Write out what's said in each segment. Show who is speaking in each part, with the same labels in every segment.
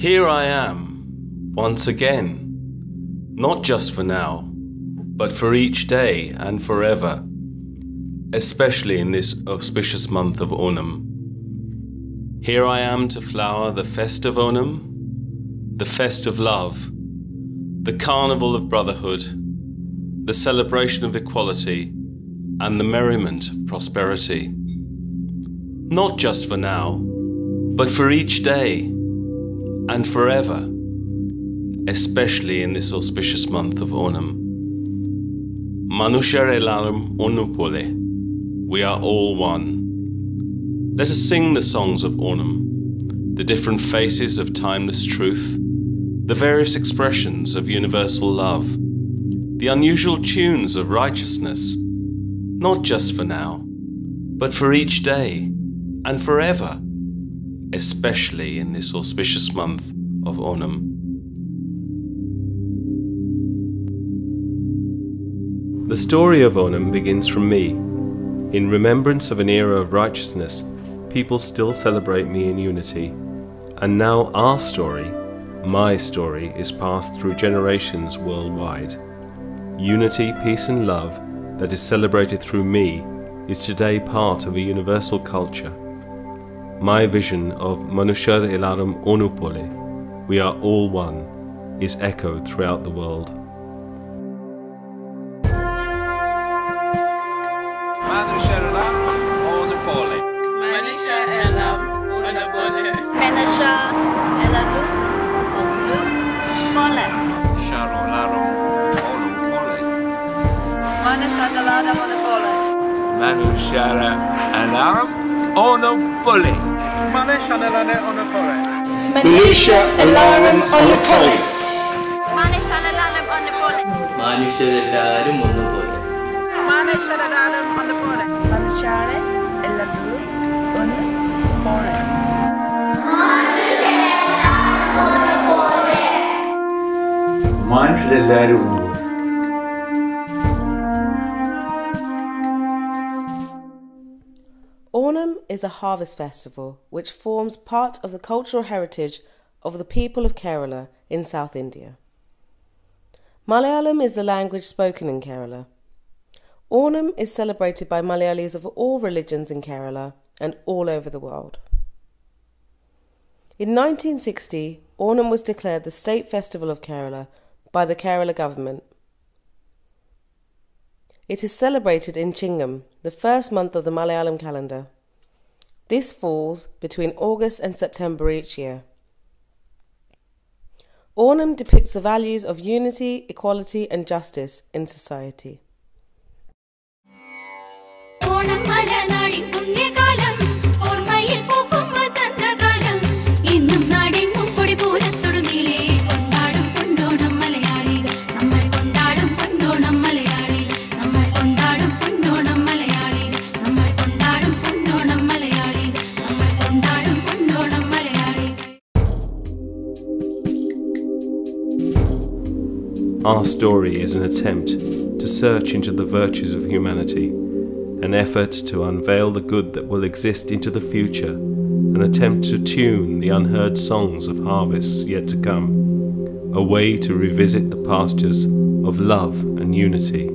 Speaker 1: Here I am, once again, not just for now, but for each day and forever, especially in this auspicious month of Onam. Here I am to flower the fest of Onam, the fest of love, the carnival of brotherhood, the celebration of equality, and the merriment of prosperity. Not just for now, but for each day and forever, especially in this auspicious month of Onam. Malayalees Onupole, we are all one. Let us sing the songs of Onam, the different faces of timeless truth, the various expressions of universal love, the unusual tunes of righteousness, not just for now, but for each day and forever, especially in this auspicious month of Onam. The story of Onam begins from me. In remembrance of an era of righteousness, people still celebrate me in unity. And now our story, my story, is passed through generations worldwide. Unity, peace and love that is celebrated through me is today part of a universal culture. My vision of Malayalees Onupole, we are all one, is echoed throughout the world.
Speaker 2: Malayalees Onupole.
Speaker 3: Malayalees Onupole.
Speaker 4: Malayalees Onupole.
Speaker 5: Malayalees Onupole.
Speaker 6: Onam is a harvest festival which forms part of the cultural heritage of the people of Kerala in South India. Malayalam is the language spoken in Kerala. Onam is celebrated by Malayalees of all religions in Kerala and all over the world. In 1960, Onam was declared the State Festival of Kerala by the Kerala government. It is celebrated in Chingam, the first month of the Malayalam calendar. This falls between August and September each year. Onam depicts the values of unity, equality and justice in society.
Speaker 1: Our story is an attempt to search into the virtues of humanity, an effort to unveil the good that will exist into the future, an attempt to tune the unheard songs of harvests yet to come, a way to revisit the pastures of love and unity.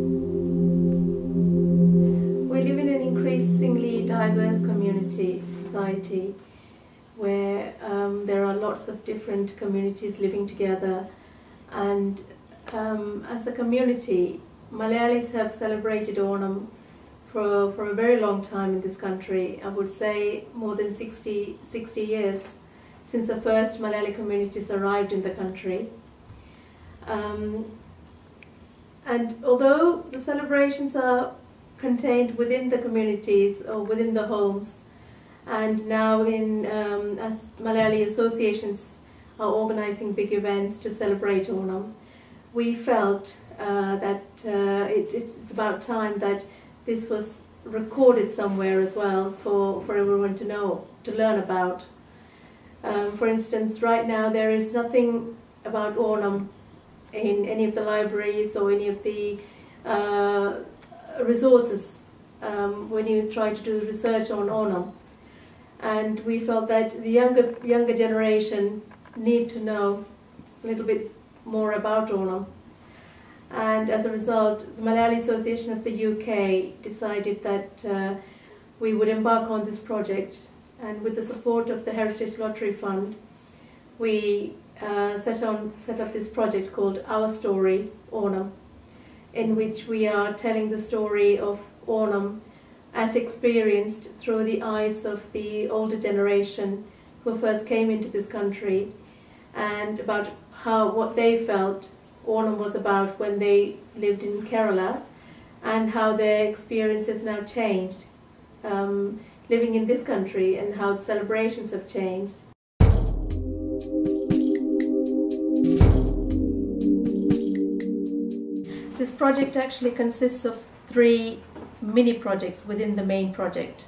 Speaker 7: We live in an increasingly diverse society, where there are lots of different communities living together, and as a community, Malayalis have celebrated Onam for a very long time in this country. I would say more than 60 years since the first Malayali communities arrived in the country. And although the celebrations are contained within the communities or within the homes, and now as Malayalee associations are organizing big events to celebrate Onam, we felt that it's about time that this was recorded somewhere as well for everyone to know, to learn about. For instance, right now there is nothing about Onam in any of the libraries or any of the resources when you try to do research on Onam. And we felt that the younger generation need to know a little bit more about Onam. And as a result, the Malayalee Association of the UK decided that we would embark on this project, and with the support of the Heritage Lottery Fund, we set up this project called Our Story, Onam, in which we are telling the story of Onam as experienced through the eyes of the older generation who first came into this country, and about what they felt Onam was about when they lived in Kerala, and how their experience has now changed living in this country, and how the celebrations have changed. This project actually consists of 3 mini projects within the main project,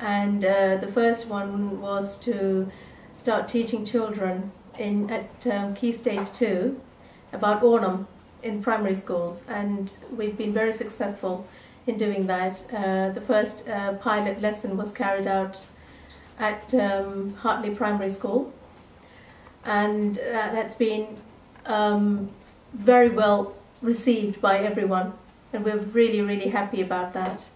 Speaker 7: and the first one was to start teaching children at Key Stage 2 about Onam in primary schools, and we've been very successful in doing that. The first pilot lesson was carried out at Hartley Primary School, and that's been very well received by everyone, and we're really happy about that.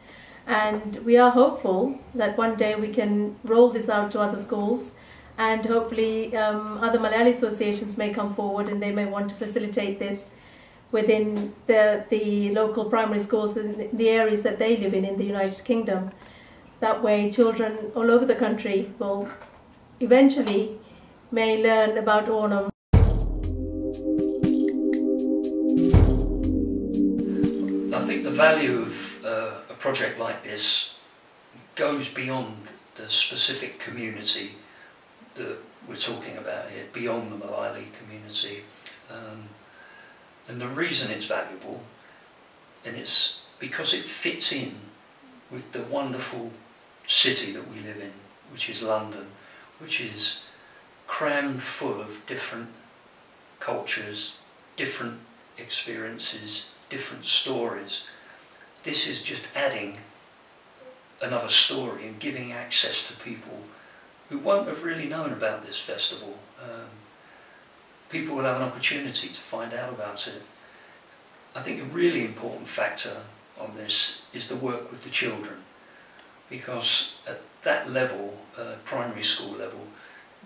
Speaker 7: And we are hopeful that one day we can roll this out to other schools, and hopefully other Malayali associations may come forward and they may want to facilitate this within the local primary schools in the areas that they live in the United Kingdom. That way children all over the country will eventually may learn about Onam.
Speaker 8: I think the value of a project like this goes beyond the specific community that we're talking about here, beyond the Malayali community. And the reason it's valuable, and it's because it fits in with the wonderful city that we live in, which is London, which is crammed full of different cultures, different experiences, different stories. This is just adding another story and giving access to people who won't have really known about this festival. People will have an opportunity to find out about it. I think a really important factor on this is the work with the children, because at that level, primary school level,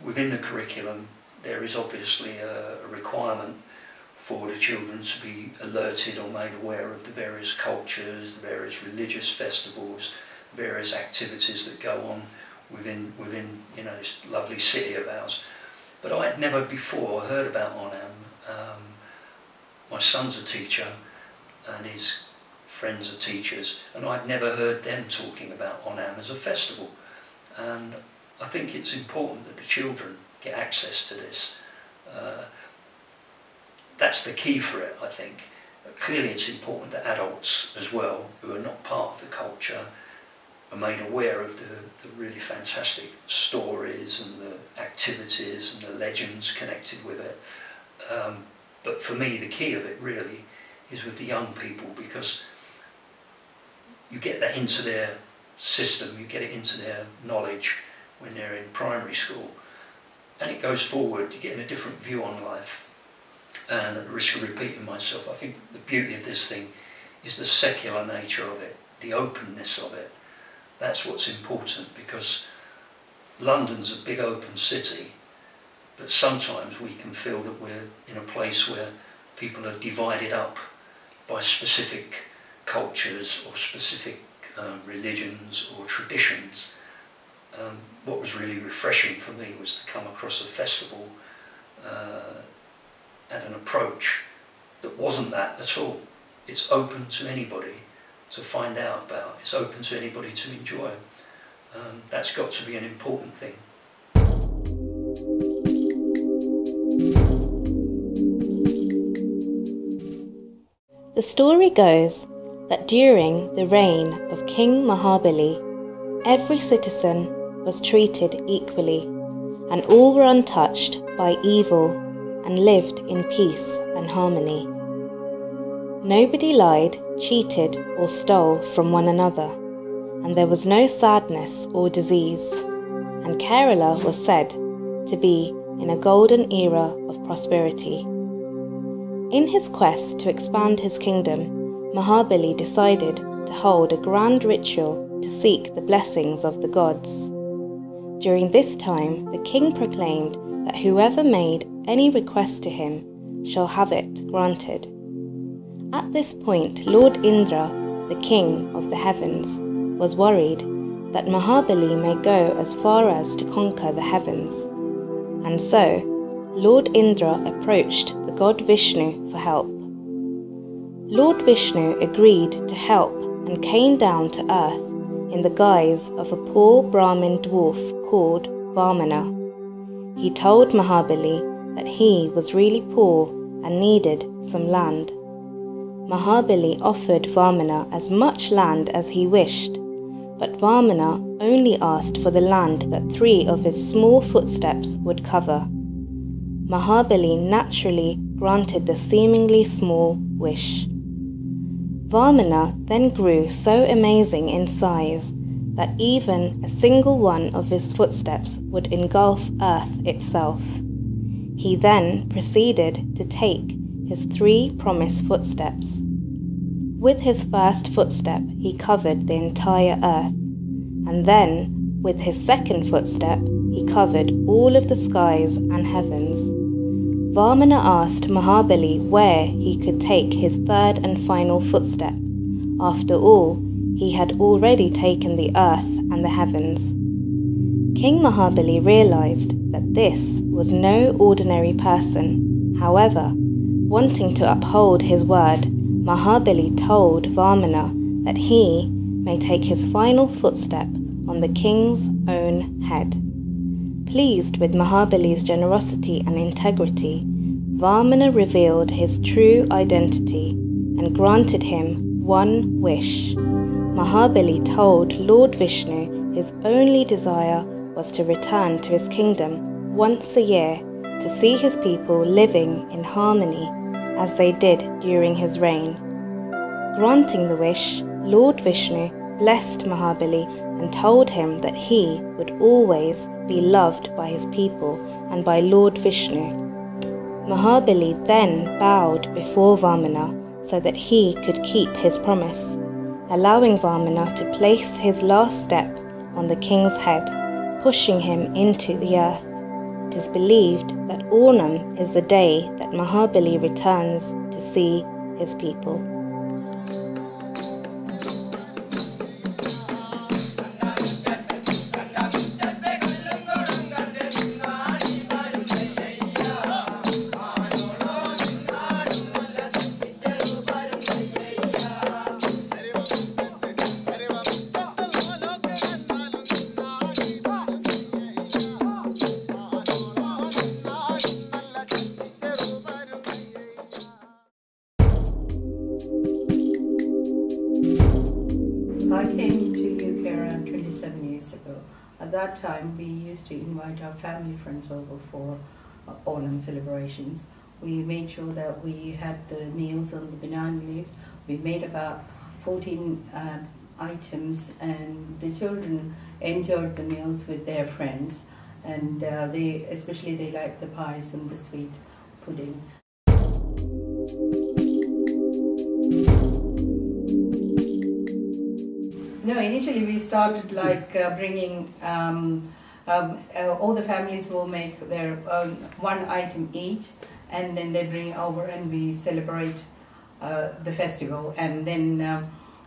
Speaker 8: within the curriculum there is obviously a requirement for the children to be alerted or made aware of the various cultures, the various religious festivals, various activities that go on within this lovely city of ours. But I had never before heard about Onam. My son's a teacher and his friends are teachers, and I'd never heard them talking about Onam as a festival. And I think it's important that the children get access to this. That's the key for it, I think. Clearly it's important that adults as well, who are not part of the culture, are made aware of the really fantastic stories and the activities and the legends connected with it. But for me, the key of it really is with the young people, because you get that into their system, you get it into their knowledge when they're in primary school, and it goes forward. You get a different view on life. And at the risk of repeating myself, I think the beauty of this thing is the secular nature of it, the openness of it. That's what's important, because London's a big open city, but sometimes we can feel that we're in a place where people are divided up by specific cultures or specific religions or traditions. What was really refreshing for me was to come across a festival and an approach that wasn't that at all. It's open to anybody to find out about. It's open to anybody to enjoy. That's got to be an important thing.
Speaker 9: The story goes that during the reign of King Mahabali, every citizen was treated equally, and all were untouched by evil and lived in peace and harmony. Nobody lied, cheated, or stole from one another, and there was no sadness or disease, and Kerala was said to be in a golden era of prosperity. In his quest to expand his kingdom, Mahabali decided to hold a grand ritual to seek the blessings of the gods. During this time, the king proclaimed that whoever made any request to him shall have it granted. At this point, Lord Indra, the king of the heavens, was worried that Mahabali may go as far as to conquer the heavens. And so, Lord Indra approached the god Vishnu for help. Lord Vishnu agreed to help and came down to earth in the guise of a poor Brahmin dwarf called Vamana. He told Mahabali that he was really poor and needed some land. Mahabali offered Vamana as much land as he wished, but Vamana only asked for the land that 3 of his small footsteps would cover. Mahabali naturally granted the seemingly small wish. Vamana then grew so amazing in size that even a single one of his footsteps would engulf earth itself. He then proceeded to take his 3 promised footsteps. With his first footstep, he covered the entire earth, and then, with his second footstep, he covered all of the skies and heavens. Vamana asked Mahabali where he could take his 3rd and final footstep. After all, he had already taken the earth and the heavens. King Mahabali realized that this was no ordinary person. However, wanting to uphold his word, Mahabali told Vamana that he may take his final footstep on the king's own head. Pleased with Mahabali's generosity and integrity, Vamana revealed his true identity and granted him 1 wish. Mahabali told Lord Vishnu his only desire was to return to his kingdom once a year to see his people living in harmony as they did during his reign. Granting the wish, Lord Vishnu blessed Mahabali and told him that he would always be loved by his people and by Lord Vishnu. Mahabali then bowed before Vamana so that he could keep his promise, allowing Vamana to place his last step on the king's head, pushing him into the earth. It is believed that Onam is the day that Mahabali returns to see his people.
Speaker 10: I came to UK around 27 years ago. At that time, we used to invite our family friends over for Onam celebrations. We made sure that we had the meals on the banana leaves. We made about 14 items, and the children enjoyed the meals with their friends, and especially they liked the pies and the sweet pudding. No, initially we started like bringing all the families will make their own 1 item each, and then they bring over and we celebrate the festival. And then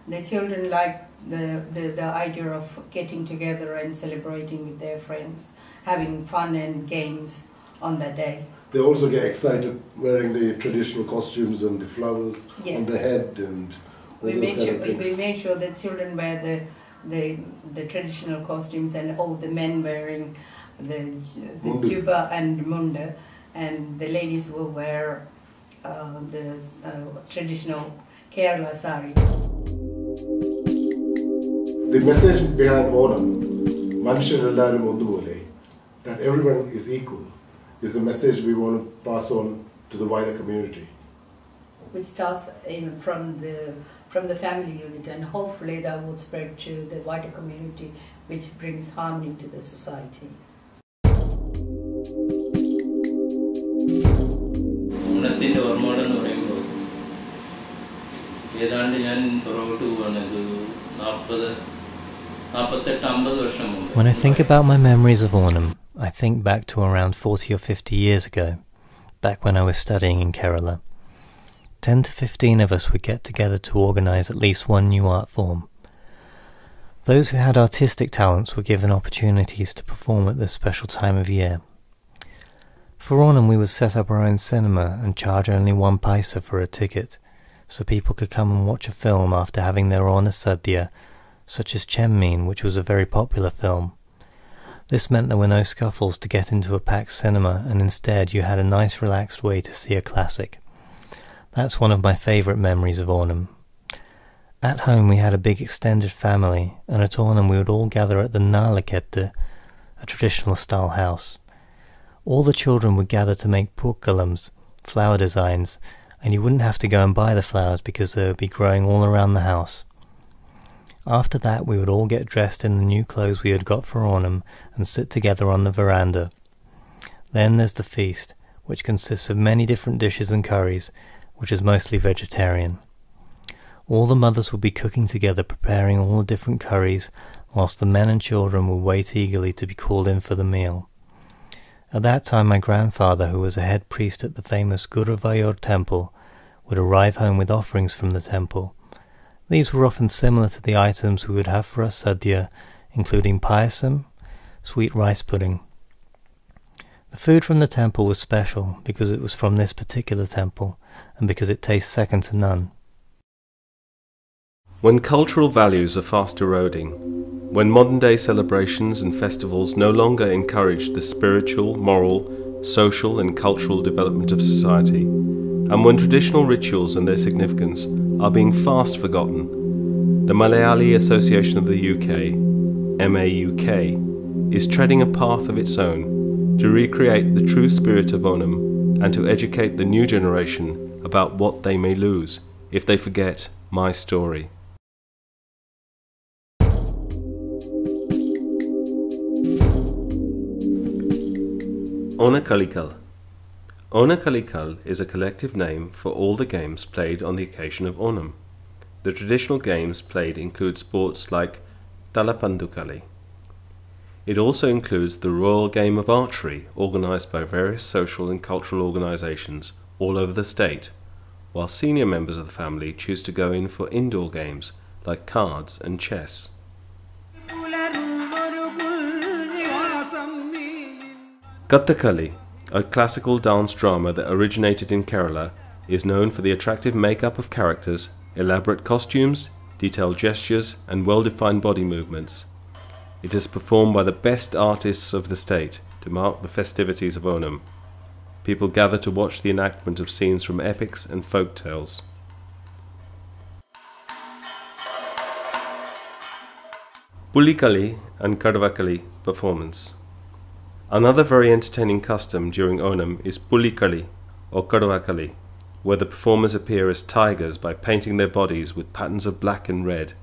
Speaker 10: the children like the idea of getting together and celebrating with their friends, having fun and games on that day.
Speaker 11: They also get excited wearing the traditional costumes and the flowers on the head and. We made sure that children wear the traditional costumes, and all the men wearing the juba and munda, and the will wear the traditional Kerala sari. The message behind Onam, Malayalees Association, that everyone is equal, is the message we want to pass on to the wider community.
Speaker 10: Which starts from the family unit, and hopefully that will spread to the wider community, which brings harmony to the society.
Speaker 5: ഓർമ്മകളെന്ന് പറയുമ്പോൾ ഏതാണ്ട് ഞാൻ പുറകോട്ട് പോവാണ് ഒരു 48-50 വർഷം മുമ്പ്.
Speaker 12: When I think about my memories of Onam, I think back to around 40 or 50 years ago, back when I was studying in Kerala. 10 to 15 of us would get together to organise at least one new art form. Those who had artistic talents were given opportunities to perform at this special time of year. For Onam we would set up our own cinema and charge only 1 paisa for a ticket, so people could come and watch a film after having their Ona Sadhya, such as Chemmin, which was a very popular film. This meant there were no scuffles to get into a packed cinema, and instead you had a nice relaxed way to see a classic. That's one of my favourite memories of Onam. At home we had a big extended family, and at Onam we would all gather at the Nalakette, a traditional style house. All the children would gather to make purkalams, flower designs, and you wouldn't have to go and buy the flowers because they would be growing all around the house. After that we would all get dressed in the new clothes we had got for Onam and sit together on the veranda. Then there's the feast, which consists of many different dishes and curries, which is mostly vegetarian. All the mothers would be cooking together, preparing all the different curries, whilst the men and children would wait eagerly to be called in for the meal. At that time my grandfather, who was a head priest at the famous Guruvayur temple, would arrive home with offerings from the temple. These were often similar to the items we would have for our sadhya, including payasam, sweet rice pudding. The food from the temple was special because it was from this particular temple, and because it tastes second to none.
Speaker 1: When cultural values are fast eroding, when modern-day celebrations and festivals no longer encourage the spiritual, moral, social and cultural development of society, and when traditional rituals and their significance are being fast forgotten, the Malayalee Association of the UK, MAUK, is treading a path of its own to recreate the true spirit of Onam and to educate the new generation about what they may lose if they forget my story. Ona Kalikal. Ona Kalikal is a collective name for all the games played on the occasion of Onam. The traditional games played include sports like Talapandukali. It also includes the royal game of archery organised by various social and cultural organisations all over the state, while senior members of the family choose to go in for indoor games like cards and chess. Kathakali, a classical dance drama that originated in Kerala, is known for the attractive makeup of characters, elaborate costumes, detailed gestures and well-defined body movements. It is performed by the best artists of the state to mark the festivities of Onam. People gather to watch the enactment of scenes from epics and folk tales. Pulikali and Kadavakali performance. Another very entertaining custom during Onam is Pulikali or Kadavakali, where the performers appear as tigers by painting their bodies with patterns of black and red.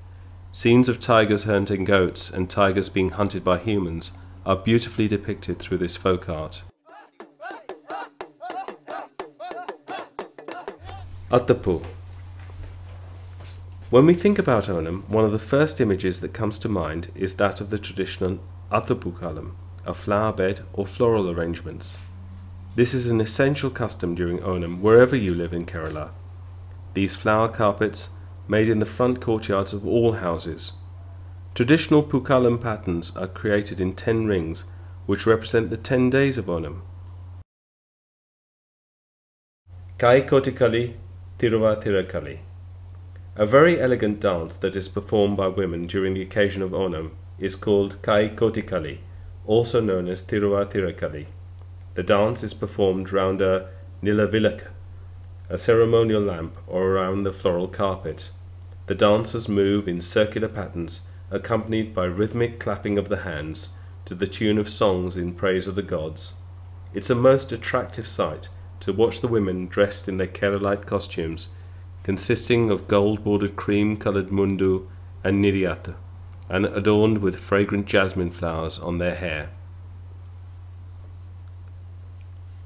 Speaker 1: Scenes of tigers hunting goats and tigers being hunted by humans are beautifully depicted through this folk art. Attapu. When we think about Onam, one of the first images that comes to mind is that of the traditional Attapu Kalam, a flower bed or floral arrangements. This is an essential custom during Onam wherever you live in Kerala. These flower carpets made in the front courtyards of all houses. Traditional Pukalam patterns are created in 10 rings which represent the 10 days of Onam. Kai Kotikali, Tiruvathirakali. A very elegant dance that is performed by women during the occasion of Onam is called Kai Kotikali, also known as Tiruvathirakali. The dance is performed round a nilavilaka, a ceremonial lamp, or around the floral carpet. The dancers move in circular patterns accompanied by rhythmic clapping of the hands to the tune of songs in praise of the gods. It's a most attractive sight to watch the women dressed in their Keralite costumes, consisting of gold-bordered cream-coloured mundu and niriyata, and adorned with fragrant jasmine flowers on their hair.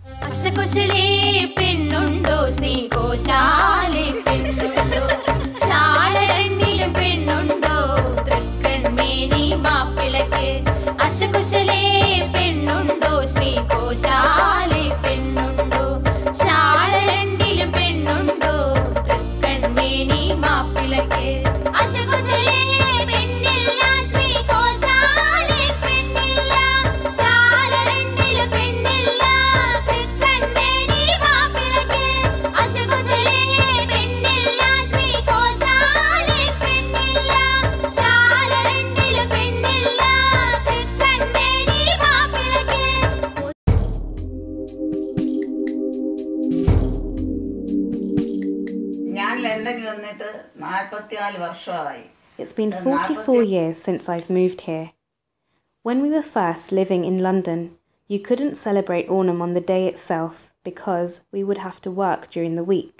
Speaker 13: Ashkushali pinnundo Sri ശ്രീകോശാലെ പെണ്ണുണ്ടോ ശാലരണ്ടിലും പെണ്ണുണ്ടോ തൃക്കൺമേനി മാപ്പിളക്ക് അശകുശലേ പെണ്ണുണ്ടോ ശ്രീകോശാലെ പെണ്ണുണ്ടോ ശാലരണ്ടിലും പെണ്ണുണ്ടോ തൃക്കൺമേനി മാപ്പിളക്ക് അശകുശലേ പെണ്ണില്ല ശ്രീകോശാലെ പെണ്ണില്ല ശാലരണ്ടിലും പെണ്ണില്ല തൃക്കൺമേനി മാപ്പിളക്ക് അശകുശലേ പെണ്ണില്ല ശ്രീകോശാലെ പെണ്ണില്ല ശാലരണ്ടിലും പെണ്ണില്ല തൃക്കൺമേനി മാപ്പിളക്ക്.
Speaker 14: ഞാൻ ലണ്ടനിൽ വന്നിട്ട് 44 വർഷമായി.
Speaker 9: It's been 44 years since I've moved here. When we were first living in London, you couldn't celebrate Onam on the day itself because we would have to work during the week.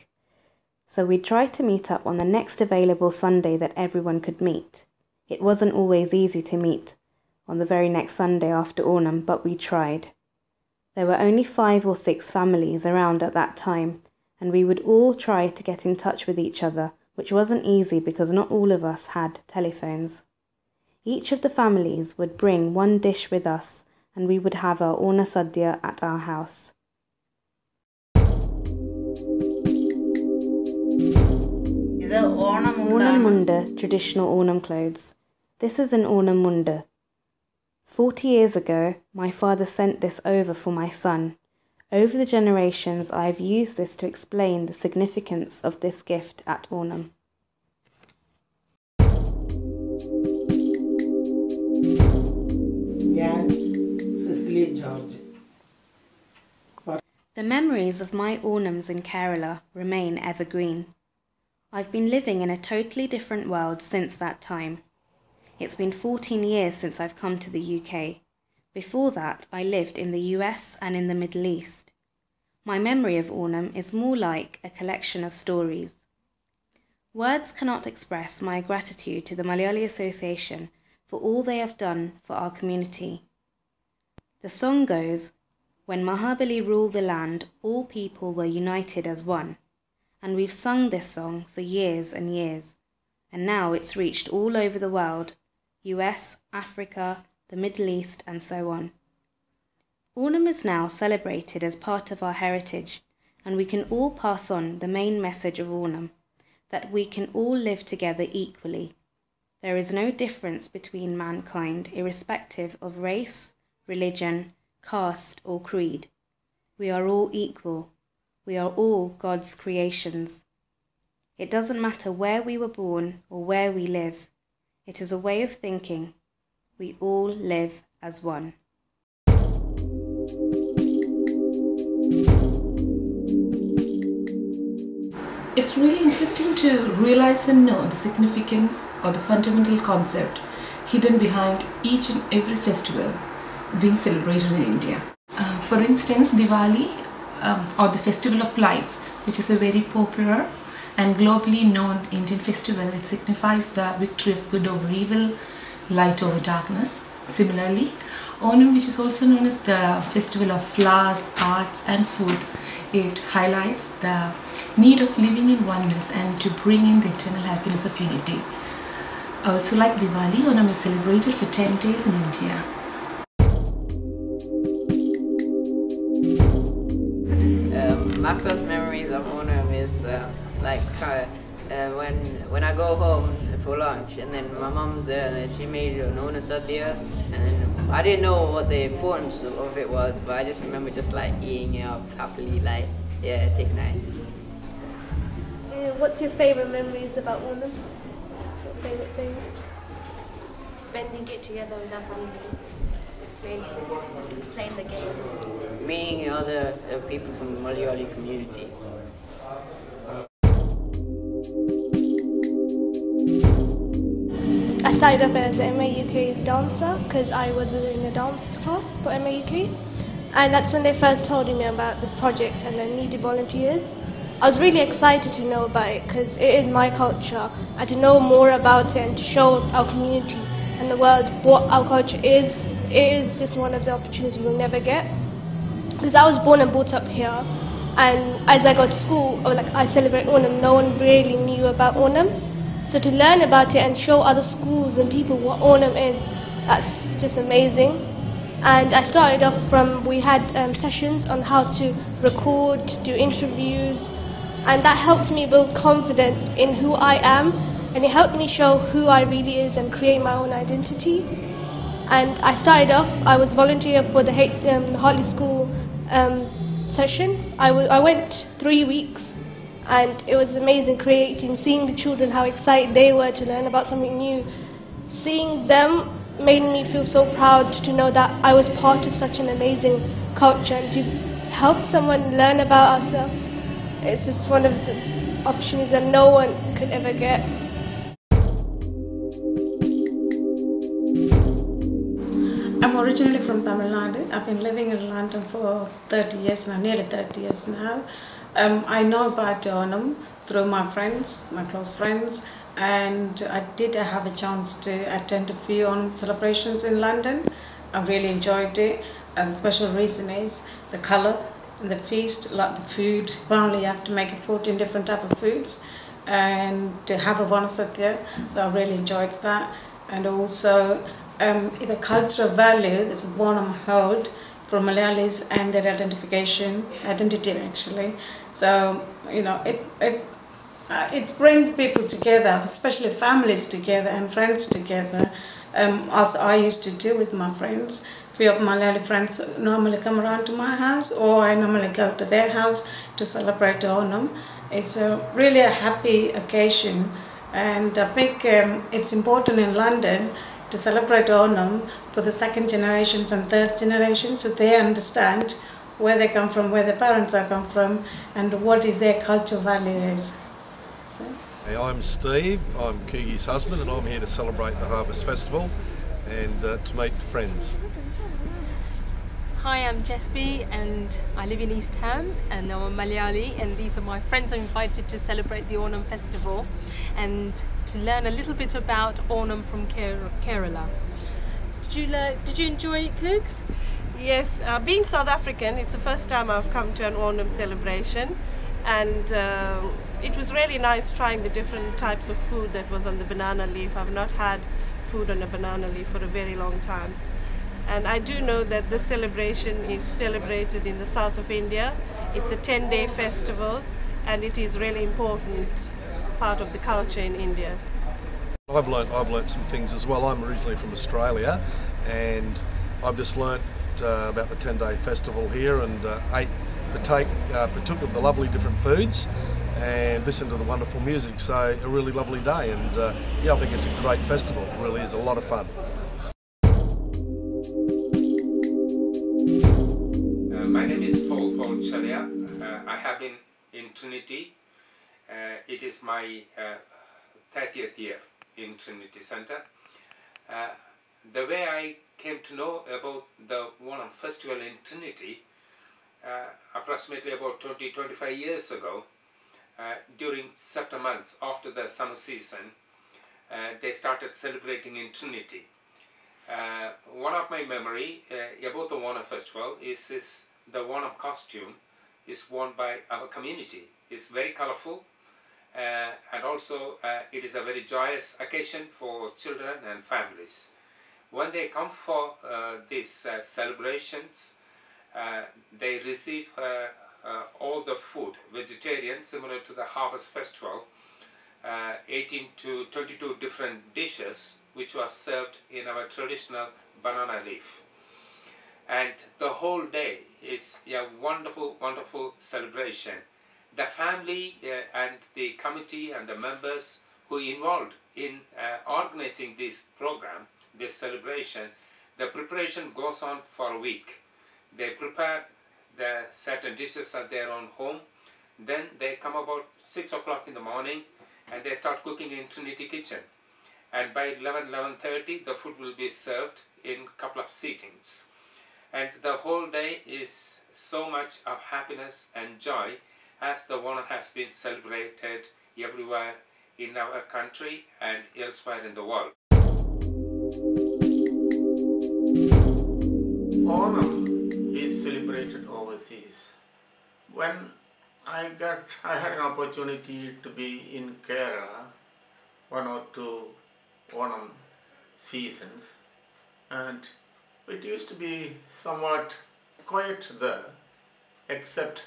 Speaker 9: So we tried to meet up on the next available Sunday that everyone could meet. It wasn't always easy to meet on the very next Sunday after Onam, but we tried. There were only 5 or 6 families around at that time, and we would all try to get in touch with each other, which wasn't easy because not all of us had telephones. Each of the families would bring one dish with us, and we would have our Ona Sadhya at our house. Onam Munda, traditional Onam clothes. This is an Onam Munda. 40 years ago, my father sent this over for my son. Over the generations, I have used this to explain the significance of this gift at Onam. The memories of my Onams in Kerala remain evergreen. I've been living in a totally different world since that time. It's been 14 years since I've come to the UK. Before that, I lived in the US and in the Middle East. My memory of Onam is more like a collection of stories. Words cannot express my gratitude to the Malayalee Association for all they have done for our community. The song goes, "When Mahabali ruled the land, all people were united as one." And we've sung this song for years and years. And now it's reached all over the world, US, Africa, the Middle East, and so on. Onam is now celebrated as part of our heritage, and we can all pass on the main message of Onam, that we can all live together equally. There is no difference between mankind, irrespective of race, religion, caste, or creed. We are all equal. We are all God's creations. It doesn't matter where we were born or where we live. It is a way of thinking. We all live as one.
Speaker 15: It's really interesting to realize and know the significance or the fundamental concept hidden behind each and every festival being celebrated in India. For instance, Diwali or the Festival of Lights, which is a very popular and globally known Indian festival. It signifies the victory of good over evil, light over darkness. Similarly, Onam, which is also known as the festival of flowers, arts and food, it highlights the need of living in oneness and to bring in the eternal happiness of unity. Also, like Diwali, Onam is celebrated for 10 days in India.
Speaker 16: My first memories of Onam is when I go home for lunch, and then my mom's there and she made an Onam Sadhya, and then I didn't know what the importance of it was, but I just remember just like eating it up happily, like, yeah, it tastes nice.
Speaker 17: What's your favourite memories about Onam? Your favourite thing?
Speaker 18: Spending it together with our family. Playing the game.
Speaker 16: Meeting other people from the Malayali community.
Speaker 17: I started up as an MAUK dancer because I was in a dance class for MAUK, and that's when they first told me about this project and I needed volunteers. I was really excited to know about it because it is my culture, and to know more about it and to show our community and the world what our culture is. It is just one of the opportunities we'll never get. Because I was born and brought up here, And as I go to school, or like I celebrate Onam, no one really knew about Onam. So to learn about it and show other schools and people what Onam is, that's just amazing. And I started off from, we had sessions on how to record, do interviews, and that helped me build confidence in who I am, and it helped me show who I really is and create my own identity. And I started off, I was volunteer for the Hartley School session. I went 3 weeks, and it was amazing seeing the children, how excited they were to learn about something new. Seeing them made me feel so proud to know that I was part of such an amazing culture, and to help someone learn about ourselves. It's just one of the opportunities that no one could ever get.
Speaker 19: I'm originally from Tamil Nadu. I've been living in London for 30 years now, nearly 30 years now. I know about Onam through my friends, my close friends, and I did have a chance to attend a few Onam celebrations in London. I really enjoyed it, and the special reason is the colour and the feast, like the food. Apparently you have to make a 14 different type of foods and to have a Vanasadhya, so I really enjoyed that. And also the cultural value that Onam hold for Malayalees and their identity actually. So, you know, it brings people together, especially families together and friends together, as I used to do with my friends. Few of Malayali friends normally come around to my house, or I normally go to their house to celebrate Onam. It's really a happy occasion, and I think it's important in London to celebrate Onam for the second generations and third generations, so they understand where they come from, where their parents are come from, and what is their cultural value is. So.
Speaker 20: Hey, I'm Steve, I'm Kugi's husband, and I'm here to celebrate the Harvest Festival and to meet friends.
Speaker 21: Hi, I'm Jesby and I live in East Ham, and I'm a Malayali, and these are my friends I'm invited to celebrate the Onam festival and to learn a little bit about Onam from Kerala. Did you enjoy it, Cooks?
Speaker 22: Yes, being South African, it's the first time I've come to an Onam celebration, and it was really nice trying the different types of food that was on the banana leaf. I've not had food on a banana leaf for a very long time. And I do know that this celebration is celebrated in the south of India. It's a 10-day festival, and it is really important part of the culture in India.
Speaker 20: I've learnt some things as well. I'm originally from Australia, and I've just learnt about the 10-day festival here, and partook of the lovely different foods and listened to the wonderful music. So a really lovely day, and yeah, I think it's a great festival. It really is a lot of fun.
Speaker 23: My name is Paul Chalia. I have been in Trinity. It is my 30th year in Trinity Centre. The way I came to know about the Onam festival in Trinity, approximately about 20-25 years ago, during September months after the summer season, they started celebrating in Trinity. One of my memory about the Onam festival is the Onam costume is worn by our community. It's very colorful, and also it is a very joyous occasion for children and families. When they come for these celebrations, they receive all the food, vegetarian, similar to the Harvest Festival, 18 to 22 different dishes which was served in our traditional banana leaf. And the whole day is a wonderful, wonderful celebration. The family and the committee and the members who involved in organizing this program, this celebration, the preparation goes on for a week. They prepare the certain dishes at their own home. Then they come about 6 o'clock in the morning and they start cooking in Trinity Kitchen. And by 11:30 the food will be served in a couple of seatings. And the whole day is so much of happiness and joy as the Onam has been celebrated everywhere in our country and elsewhere in the world.
Speaker 3: Onam is celebrated overseas. When I had an opportunity to be in Kerala 1 or 2 Onam seasons, and it used to be somewhat quiet there, except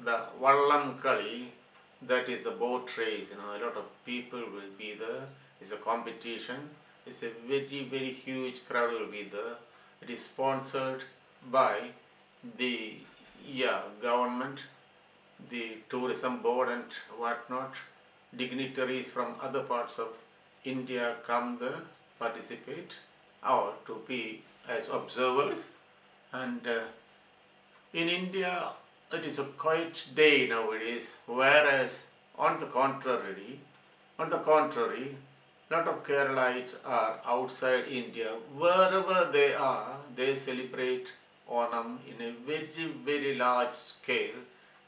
Speaker 3: the Vallam Kali, that is the boat race. A lot of people will be there. It's a competition. It's a very, very huge crowd will be there. It is sponsored by the government, the tourism board and whatnot. Dignitaries from other parts of India come there, participate, or to be as observers. And in India, it is a quiet day nowadays, whereas on the contrary, a lot of Keralites are outside India. Wherever they are, they celebrate Onam in a very, very large scale.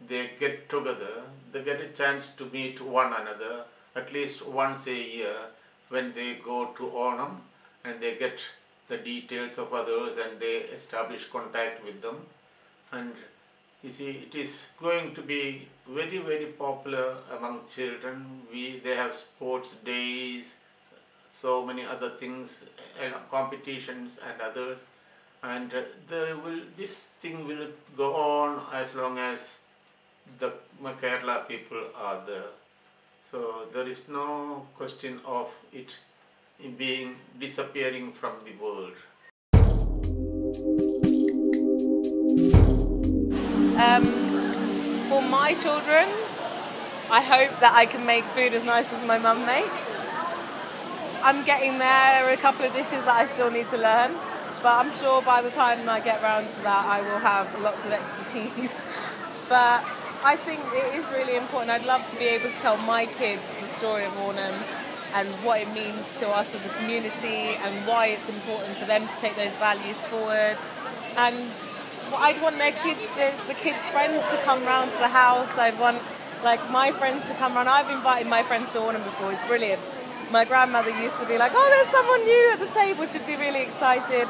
Speaker 3: They get together, they get a chance to meet one another at least once a year when they go to Onam, and they get the details of others and they establish contact with them. And you see, it is going to be very, very popular among children. They have sports days, so many other things, competitions and others. And this thing will go on as long as the Kerala people are there. So there is no question of it disappearing from the world.
Speaker 22: For my children, I hope that I can make food as nice as my mum makes. I'm getting there. There are a couple of dishes that I still need to learn, but I'm sure by the time I get round to that, I will have lots of expertise. But I think it is really important. I'd love to be able to tell my kids the story of Onam and what it means to us as a community and why it's important for them to take those values forward. And I'd want their kids, the kids' friends to come round to the house. I'd want my friends to come round. I've invited my friends to Onam before. It's brilliant. My grandmother used to be like, oh, there's someone new at the table. She'd be really excited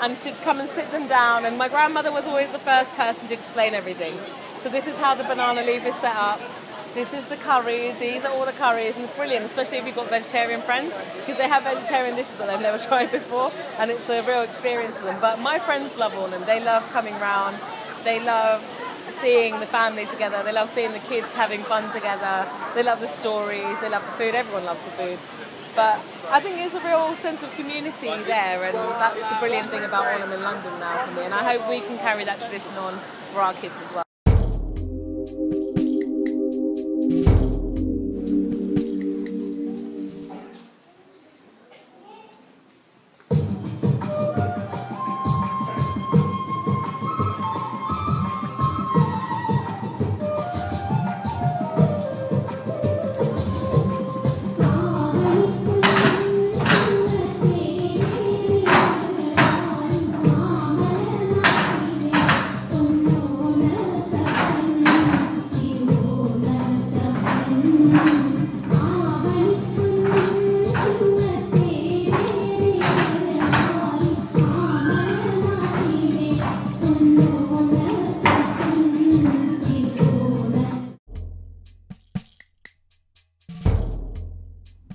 Speaker 22: and she'd come and sit them down. And my grandmother was always the first person to explain everything. So this is how the banana leaf is set up. This is the curries. These are all the curries, and it's brilliant, especially if you've got vegetarian friends, because they have vegetarian dishes that they've never tried before, and it's a real experience for them. But my friends love Onam. They love coming round. They love seeing the family together. They love seeing the kids having fun together. They love the stories. They love the food. Everyone loves the food. But I think there's a real sense of community there, and that's the brilliant thing about Onam in London now for me. And I hope we can carry that tradition on for our kids as well.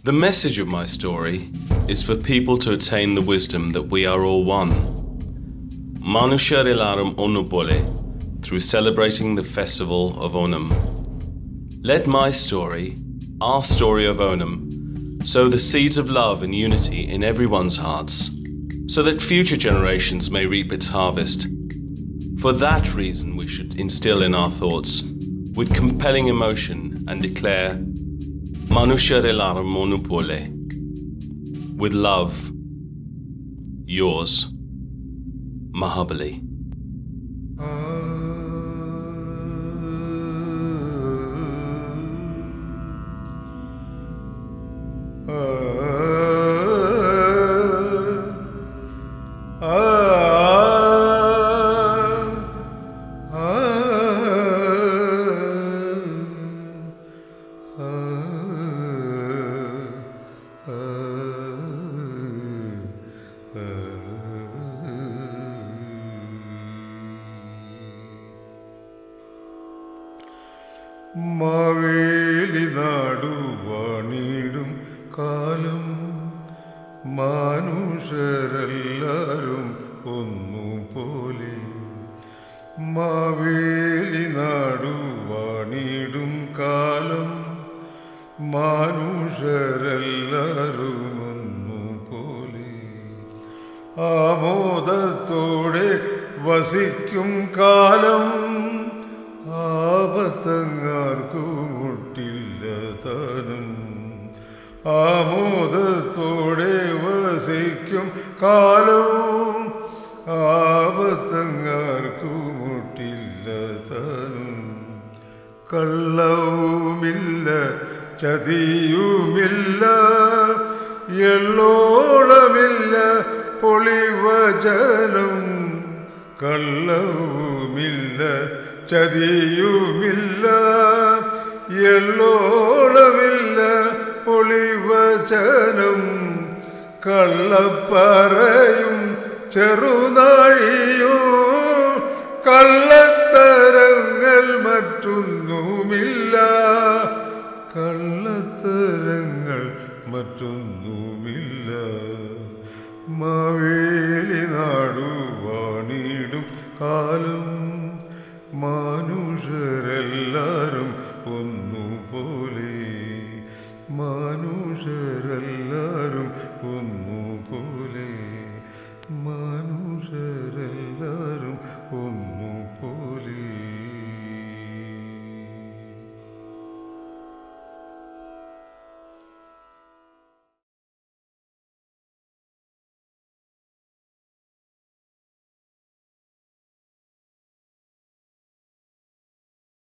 Speaker 1: The message of my story is for people to attain the wisdom that we are all one. Manushyarellarum Onupole, through celebrating the festival of Onam. Let my story, our story of Onam, sow the seeds of love and unity in everyone's hearts, so that future generations may reap its harvest. For that reason we should instill in our thoughts, with compelling emotion, and declare Manushyarellarum Onupole. With love, yours, Mahabali.
Speaker 2: Maveli നാടുവാണിടും കാലം മനുഷ്യരെല്ലാരും ഒന്നുപോലെ. മാവേലി നാടുവാണിടും കാലം മനുഷ്യരെല്ലാരും ഒന്നുപോലെ. ആമോദത്തോടെ വസിക്കും കാലം ആപത്തങ്ങാർക്കും മുട്ടില്ല താനും. ആമോദത്തോടെ വസിക്കും കാലം ആപത്തങ്ങാർക്കും മുട്ടില്ല താനും. കള്ളവുമില്ല ചതിയുമില്ല എള്ളോളമില്ല പൊളിവചനം. കള്ളവുമില്ല ചതിയുമില്ല എള്ളോളമില്ല പൊളിവചനം. കള്ളപ്പറയും ചെറുനാഴിയും കള്ളത്തരങ്ങൾ മറ്റൊന്നുമില്ല. കള്ളത്തരങ്ങൾ മറ്റൊന്നുമില്ല.